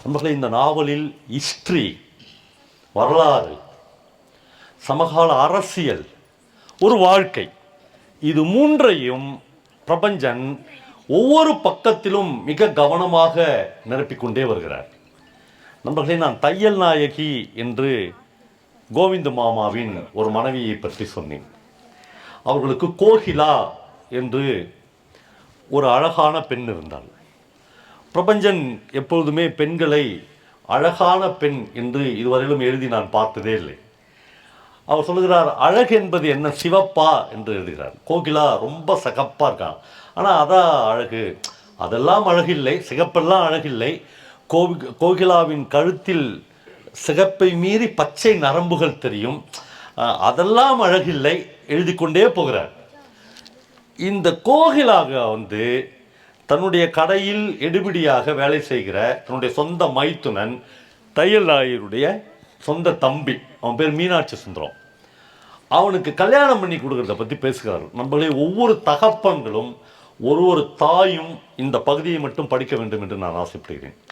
நண்பர்களே, இந்த நாவலில் ஹிஸ்ட்ரி, வரலாறு, சமகால அரசியல், ஒரு வாழ்க்கை, இது மூன்றையும் பிரபஞ்சன் ஒவ்வொரு பக்கத்திலும் மிக கவனமாக நிரப்பிக்கொண்டே வருகிறார். நண்பர்களே, நான் தையல் நாயகி என்று கோவிந்த மாமாவின் ஒரு மனைவியை பற்றி சொன்னேன். அவர்களுக்கு கோகிலா என்று ஒரு அழகான பெண் இருந்தாள். பிரபஞ்சன் எப்பொழுதுமே பெண்களை அழகான பெண் என்று இதுவரையிலும் எழுதி நான் பார்த்ததே இல்லை. அவர் சொல்லுகிறார், அழகு என்பது என்ன, சிவப்பா என்று எழுதுகிறார். கோகிலா ரொம்ப சகப்பாக இருக்கான், ஆனால் அதான் அழகு. அதெல்லாம் அழகில்லை, சிகப்பெல்லாம் அழகில்லை. கோகிலாவின் கழுத்தில் சிகப்பை மீறி பச்சை நரம்புகள் தெரியும், அதெல்லாம் அழகில்லை, எழுதி கொண்டே போகிறார். இந்த கோகிலாக தன்னுடைய கடையில் எடுபிடியாக வேலை செய்கிற தன்னுடைய சொந்த மைத்துனன் தையல் நாயருடைய சொந்த தம்பி, அவன் பேர் மீனாட்சி சுந்தரம், அவனுக்கு கல்யாணம் பண்ணி கொடுக்கறத பற்றி பேசுகிறார்கள். நம்மளே ஒவ்வொரு தகப்பன்களும் ஒரு தாயும் இந்த பகுதியை மட்டும் படிக்க வேண்டும் என்று நான் ஆசைப்படுகிறேன்.